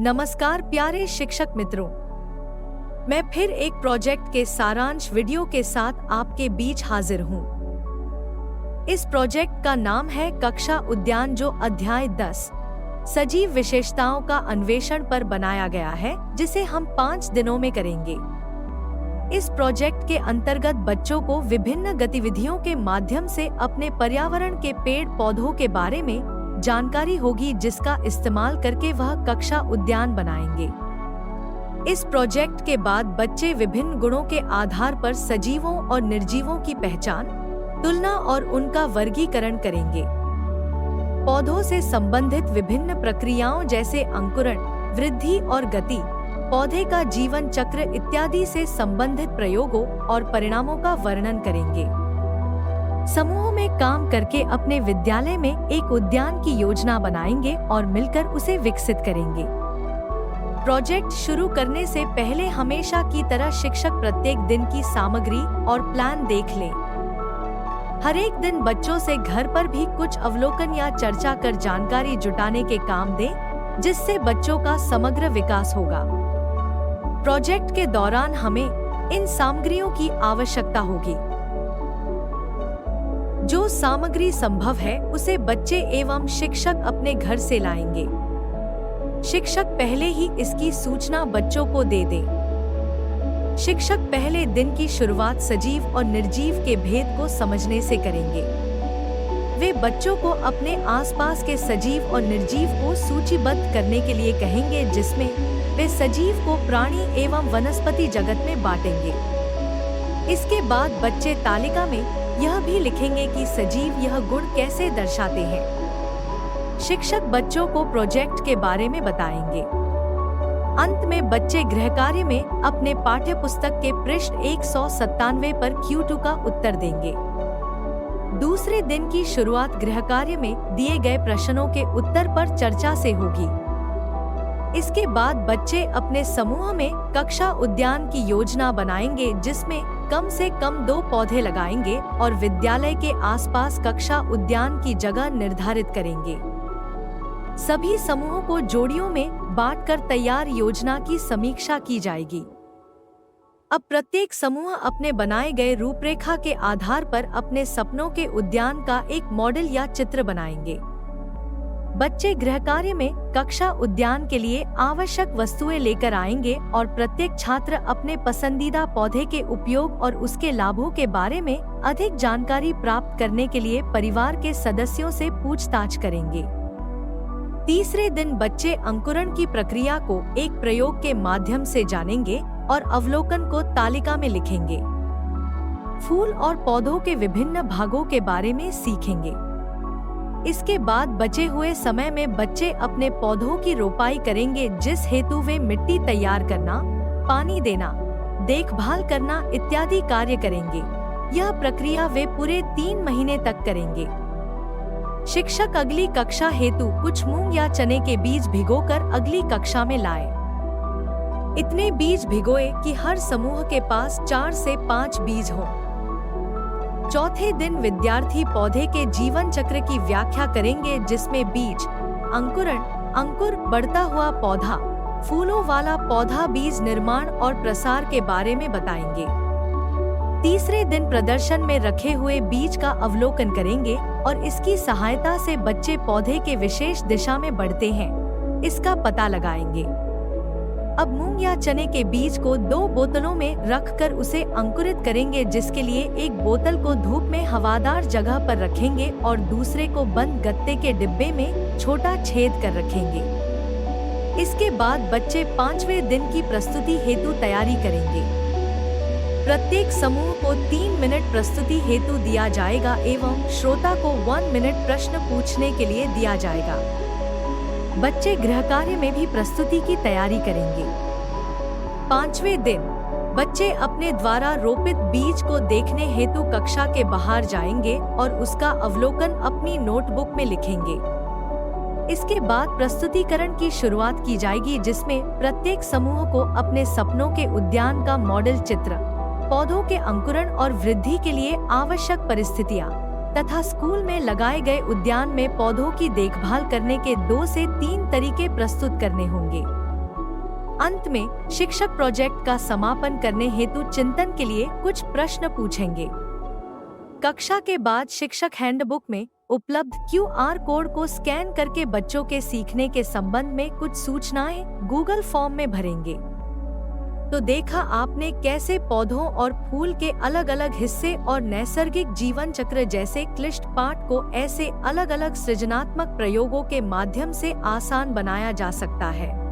नमस्कार प्यारे शिक्षक मित्रों, मैं फिर एक प्रोजेक्ट के सारांश वीडियो के साथ आपके बीच हाजिर हूँ। इस प्रोजेक्ट का नाम है कक्षा उद्यान, जो अध्याय 10 सजीव विशेषताओं का अन्वेषण पर बनाया गया है, जिसे हम 5 दिनों में करेंगे। इस प्रोजेक्ट के अंतर्गत बच्चों को विभिन्न गतिविधियों के माध्यम से अपने पर्यावरण के पेड़ पौधों के बारे में जानकारी होगी, जिसका इस्तेमाल करके वह कक्षा उद्यान बनाएंगे। इस प्रोजेक्ट के बाद बच्चे विभिन्न गुणों के आधार पर सजीवों और निर्जीवों की पहचान, तुलना और उनका वर्गीकरण करेंगे। पौधों से संबंधित विभिन्न प्रक्रियाओं जैसे अंकुरण, वृद्धि और गति, पौधे का जीवन चक्र इत्यादि से संबंधित प्रयोगों और परिणामों का वर्णन करेंगे। समूह में काम करके अपने विद्यालय में एक उद्यान की योजना बनाएंगे और मिलकर उसे विकसित करेंगे। प्रोजेक्ट शुरू करने से पहले हमेशा की तरह शिक्षक प्रत्येक दिन की सामग्री और प्लान देख लें। हर एक दिन बच्चों से घर पर भी कुछ अवलोकन या चर्चा कर जानकारी जुटाने के काम दें, जिससे बच्चों का समग्र विकास होगा। प्रोजेक्ट के दौरान हमें इन सामग्रियों की आवश्यकता होगी। जो सामग्री संभव है उसे बच्चे एवं शिक्षक अपने घर से लाएंगे। शिक्षक पहले ही इसकी सूचना बच्चों को दे दें। शिक्षक पहले दिन की शुरुआत सजीव और निर्जीव के भेद को समझने से करेंगे। वे बच्चों को अपने आसपास के सजीव और निर्जीव को सूचीबद्ध करने के लिए कहेंगे, जिसमें वे सजीव को प्राणी एवं वनस्पति जगत में बांटेंगे। इसके बाद बच्चे तालिका में यह भी लिखेंगे कि सजीव यह गुण कैसे दर्शाते हैं। शिक्षक बच्चों को प्रोजेक्ट के बारे में बताएंगे। अंत में बच्चे गृहकार्य में अपने पाठ्य पुस्तक के पृष्ठ 197 पर Q2 का उत्तर देंगे। दूसरे दिन की शुरुआत गृहकार्य में दिए गए प्रश्नों के उत्तर पर चर्चा से होगी। इसके बाद बच्चे अपने समूह में कक्षा उद्यान की योजना बनाएंगे, जिसमें कम से कम 2 पौधे लगाएंगे और विद्यालय के आसपास कक्षा उद्यान की जगह निर्धारित करेंगे। सभी समूहों को जोड़ियों में बांटकर तैयार योजना की समीक्षा की जाएगी। अब प्रत्येक समूह अपने बनाए गए रूपरेखा के आधार पर अपने सपनों के उद्यान का एक मॉडल या चित्र बनाएंगे। बच्चे गृहकार्य में कक्षा उद्यान के लिए आवश्यक वस्तुएं लेकर आएंगे और प्रत्येक छात्र अपने पसंदीदा पौधे के उपयोग और उसके लाभों के बारे में अधिक जानकारी प्राप्त करने के लिए परिवार के सदस्यों से पूछताछ करेंगे। तीसरे दिन बच्चे अंकुरण की प्रक्रिया को एक प्रयोग के माध्यम से जानेंगे और अवलोकन को तालिका में लिखेंगे। फूल और पौधों के विभिन्न भागों के बारे में सीखेंगे। इसके बाद बचे हुए समय में बच्चे अपने पौधों की रोपाई करेंगे, जिस हेतु वे मिट्टी तैयार करना, पानी देना, देखभाल करना इत्यादि कार्य करेंगे। यह प्रक्रिया वे पूरे 3 महीने तक करेंगे। शिक्षक अगली कक्षा हेतु कुछ मूंग या चने के बीज भिगोकर अगली कक्षा में लाए। इतने बीज भिगोए कि हर समूह के पास 4 से 5 बीज हों। चौथे दिन विद्यार्थी पौधे के जीवन चक्र की व्याख्या करेंगे, जिसमें बीज, अंकुरण, अंकुर, बढ़ता हुआ पौधा, फूलों वाला पौधा, बीज निर्माण और प्रसार के बारे में बताएंगे। तीसरे दिन प्रदर्शन में रखे हुए बीज का अवलोकन करेंगे और इसकी सहायता से बच्चे पौधे के विशेष दिशा में बढ़ते हैं, इसका पता लगाएंगे। अब मूंग या चने के बीज को 2 बोतलों में रखकर उसे अंकुरित करेंगे, जिसके लिए एक बोतल को धूप में हवादार जगह पर रखेंगे और दूसरे को बंद गत्ते के डिब्बे में छोटा छेद कर रखेंगे। इसके बाद बच्चे 5वें दिन की प्रस्तुति हेतु तैयारी करेंगे। प्रत्येक समूह को 3 मिनट प्रस्तुति हेतु दिया जाएगा एवं श्रोता को 1 मिनट प्रश्न पूछने के लिए दिया जाएगा। बच्चे गृहकार्य में भी प्रस्तुति की तैयारी करेंगे। 5वें दिन बच्चे अपने द्वारा रोपित बीज को देखने हेतु कक्षा के बाहर जाएंगे और उसका अवलोकन अपनी नोटबुक में लिखेंगे। इसके बाद प्रस्तुतिकरण की शुरुआत की जाएगी, जिसमें प्रत्येक समूह को अपने सपनों के उद्यान का मॉडल चित्र, पौधों के अंकुरण और वृद्धि के लिए आवश्यक परिस्थितियां तथा स्कूल में लगाए गए उद्यान में पौधों की देखभाल करने के 2 से 3 तरीके प्रस्तुत करने होंगे। अंत में शिक्षक प्रोजेक्ट का समापन करने हेतु चिंतन के लिए कुछ प्रश्न पूछेंगे। कक्षा के बाद शिक्षक हैंडबुक में उपलब्ध QR कोड को स्कैन करके बच्चों के सीखने के संबंध में कुछ सूचनाएं गूगल फॉर्म में भरेंगे। तो देखा आपने कैसे पौधों और फूल के अलग अलग हिस्से और नैसर्गिक जीवन चक्र जैसे क्लिष्ट पाठ को ऐसे अलग अलग सृजनात्मक प्रयोगों के माध्यम से आसान बनाया जा सकता है।